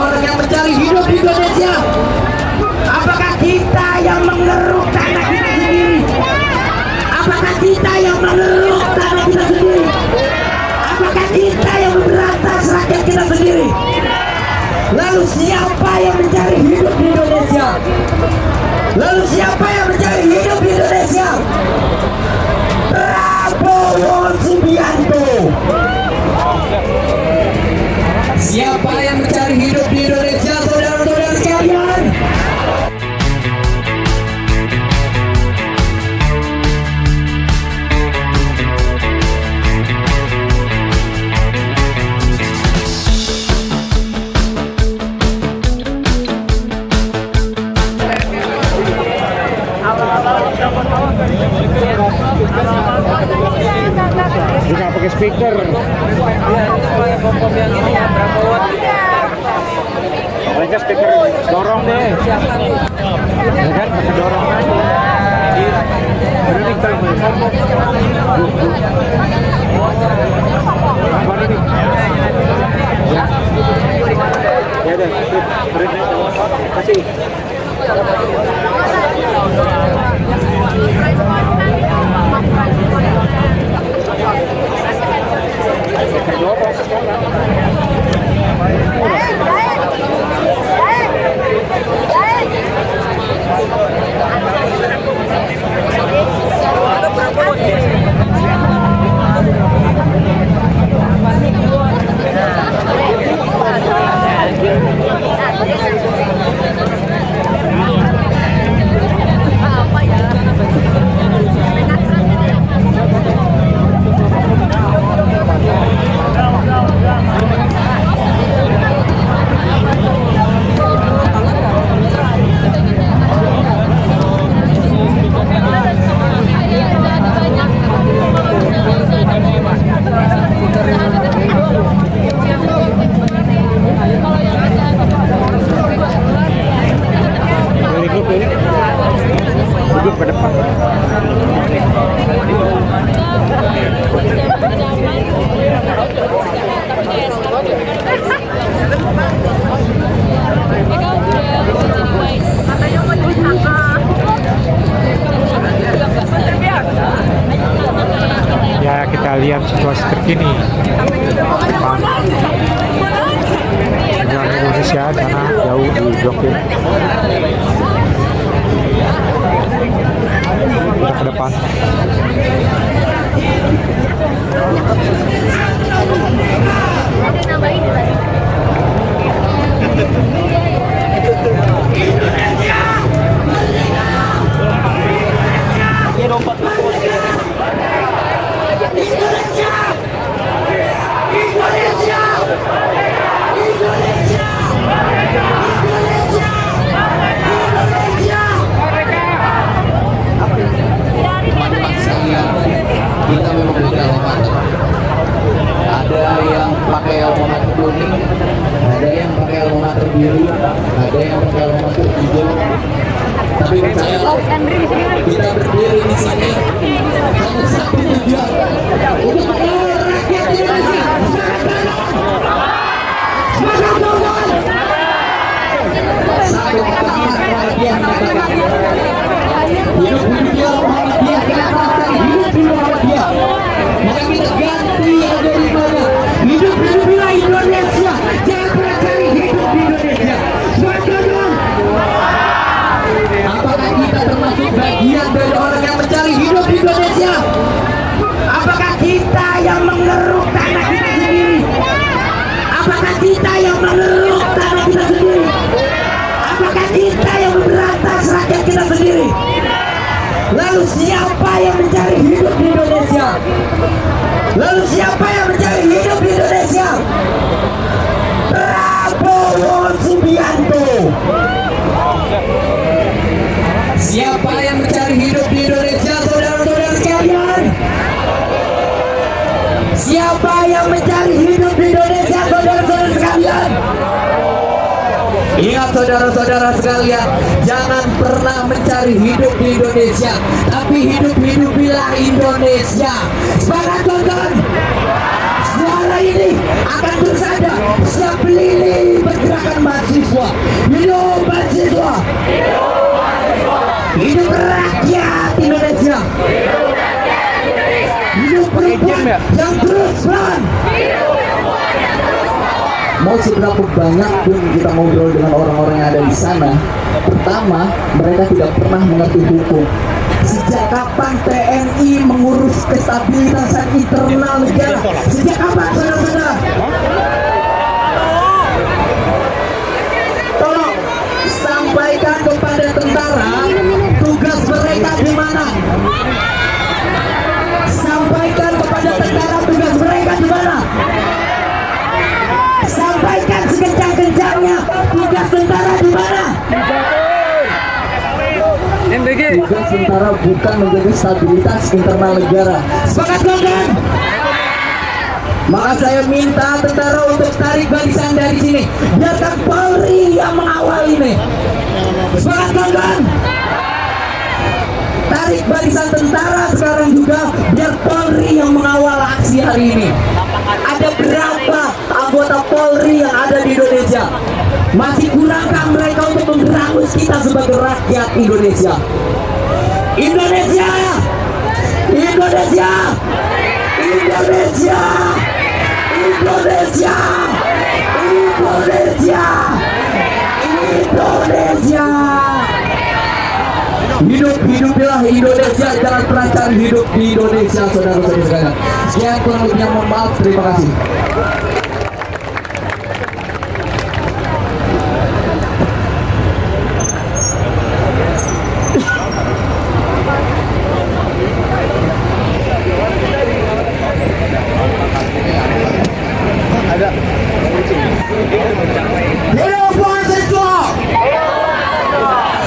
orang yang mencari hidup di Indonesia? Apakah kita yang mengeruk tanah kita sendiri? Apakah kita yang mengeruk tanah kita sendiri? Apakah kita yang memberantas rakyat kita sendiri? Lalu siapa yang mencari hidup di Indonesia? Lalu siapa yang mencari hidup di Indonesia? Prabowo Subianto. Siapa yang mencari hidup di Indonesia, saudara-saudara sekalian? Juga pakai speaker. Mereka speaker dorong deh. Ya kan, pakai dorong aja. Ini ya deh, kasih. Duduk ke depan. Ya, kita lihat situasi terkini dengan Indonesia karena jauh diblokir. Kita ke depan. Kita memang beberapa macam. Ada yang pakai alma mater kuning, ada yang pakai alma mater biru, ada yang pakai alma mater hijau. Tapi percaya, kita berdiri di sini hanya satu tujuan, untuk melawan rakyat Indonesia. Semangat kawan! Satu Muhammadiyah hidup-hidupnya Muhammadiyah, kita katakan hidup di Muhammadiyah. Maka kita ganti yang daripada hidup-hiduplah Indonesia. Jangan pernah cari hidup di Indonesia. Semangat kawan! Apakah kita termasuk bagian dari orang yang mencari hidup di Indonesia? Apakah kita yang mengeruk tanah kita sendiri? Apakah kita yang mengeruk tanah kita sendiri? Apakah kita yang memberantas rakyat kita sendiri? Lalu siapa yang mencari hidup di Indonesia? Lalu siapa yang mencari hidup di Indonesia? Prabowo Subianto. Siapa yang mencari hidup di Indonesia, saudara-saudara sekalian? Siapa yang mencari hidup di Indonesia, saudara-saudara sekalian? Ingat saudara-saudara sekalian, jangan pernah mencari hidup di Indonesia, tapi hidup-hidupilah Indonesia. Semangat kawan-kawan! Suara ini akan bersandar sebelili pergerakan massa. mau seberapa banyak pun kita ngobrol dengan orang-orang yang ada di sana, pertama mereka tidak pernah mengerti hukum. Sejak kapan TNI mengurus kestabilitasan internal negara? Sejak kapan, saudara-saudara? Tolong sampaikan kepada tentara tugas mereka di mana. Sampaikan kepada tentara tugas mereka di mana. Sampaikan sekencang-kencangnya tugas tentara di mana. Tugas tentara bukan menjaga stabilitas internal negara. Sepakat kawan? Maka saya minta tentara untuk tarik barisan dari sini. Biarkan Polri yang mengawal ini. Sepakat kawan? Tarik barisan tentara sekarang juga, biar Polri yang mengawal aksi hari ini. Ada berapa anggota Polri yang ada di Indonesia? Masih kurangkah mereka untuk memberangus kita sebagai rakyat Indonesia? Indonesia! Indonesia! Indonesia! Indonesia! Indonesia! Indonesia! Hiduplah Indonesia, jangan pernah cari hidup di Indonesia, saudara-saudara sekalian. Sekian kurang lebihnya, mohon maaf, terima kasih. Hidup mahasiswa!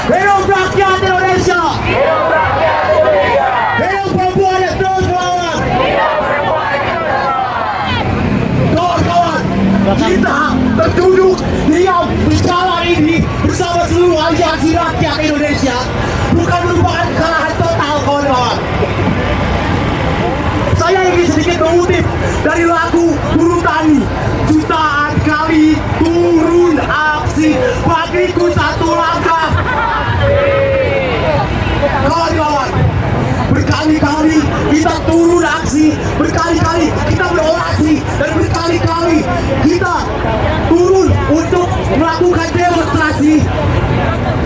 Hidup rakyat Indonesia! Hidup perempuan yang terus melawan! Kawan-kawan, kita terduduk diam di jalan ini bersama seluruh aliansi rakyat Indonesia bukan merupakan kekalahan total, kawan-kawan. Saya ingin sedikit mengutip dari lagu Buruh Tani. Jutaan kali turun aksi, bagiku satu langkah. Kawan-kawan, berkali-kali kita turun aksi, berkali-kali kita berorasi, dan berkali-kali kita turun untuk melakukan demonstrasi.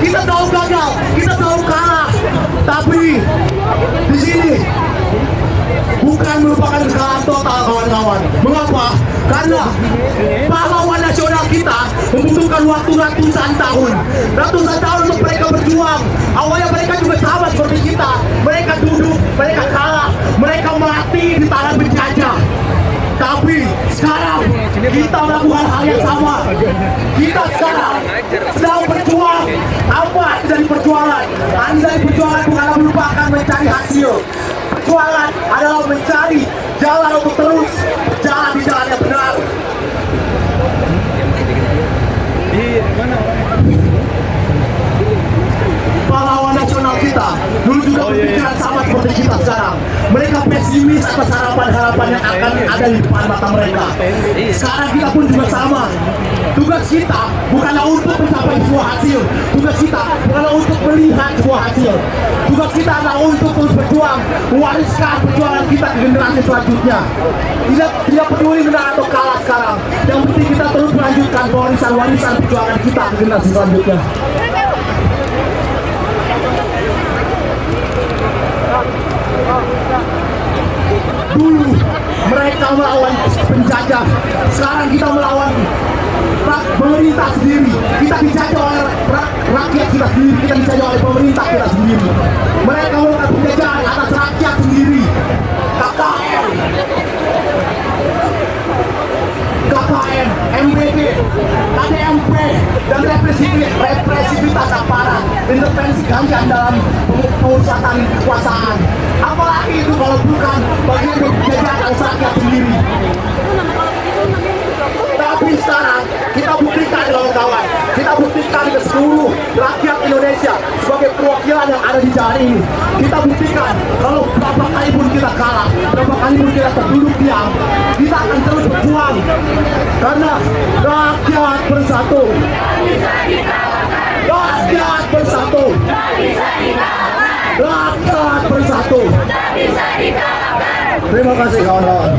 Kita tahu gagal, kita tahu kalah, tapi di sini bukan merupakan kekalahan total, kawan-kawan. Mengapa? Karena pahlawan nasional kita membutuhkan waktu ratusan tahun untuk mereka berjuang. Awalnya mereka juga sama seperti kita. Mereka duduk, mereka kalah, mereka mati di tangan penjajah. Tapi sekarang kita melakukan hal yang sama. Kita sekarang sedang berjuang. Apa dari perjuangan? Dari perjuangan bukanlah merupakan mencari hasil. Perjuangan adalah mencari jalan untuk terus berjalan di jalan yang benar. Pahlawan nasional kita dulu juga berpikiran sama seperti kita sekarang. Mereka pesimis atas harapan-harapan yang akan ada di depan mata mereka. Sekarang kita pun juga sama. Tugas kita bukanlah untuk mencapai sebuah hasil. Tugas kita bukanlah untuk melihat sebuah hasil. Tugas kita adalah untuk terus berjuang, mewariskan perjuangan kita ke generasi selanjutnya. Tidak peduli menang atau kalah sekarang. Yang penting kita terus melanjutkan warisan perjuangan kita ke generasi selanjutnya. Dulu mereka melawan penjajah, sekarang kita melawan pemerintah sendiri. Kita dijajah oleh rakyat kita sendiri, kita dijajah oleh pemerintah kita sendiri. Mereka melakukan penjajahan atas rakyat sendiri. KKN, MPD, KDMP, dan represivitas aparat, intervensi gangguan dalam pengurusan kekuasaan. Apalagi itu kalau bukan bagian dari penjajahan atas rakyat sendiri. Tapi sekarang kita buktikan, kawan-kawan, kita buktikan ke seluruh rakyat Indonesia sebagai perwakilan yang ada di jalan ini. Kita buktikan kalau berapa kali pun kita kalah, berapa kali pun kita terduduk diam, kita akan terus berjuang karena rakyat bersatu. Rakyat bersatu. Rakyat bersatu. Terima kasih, kawan-kawan.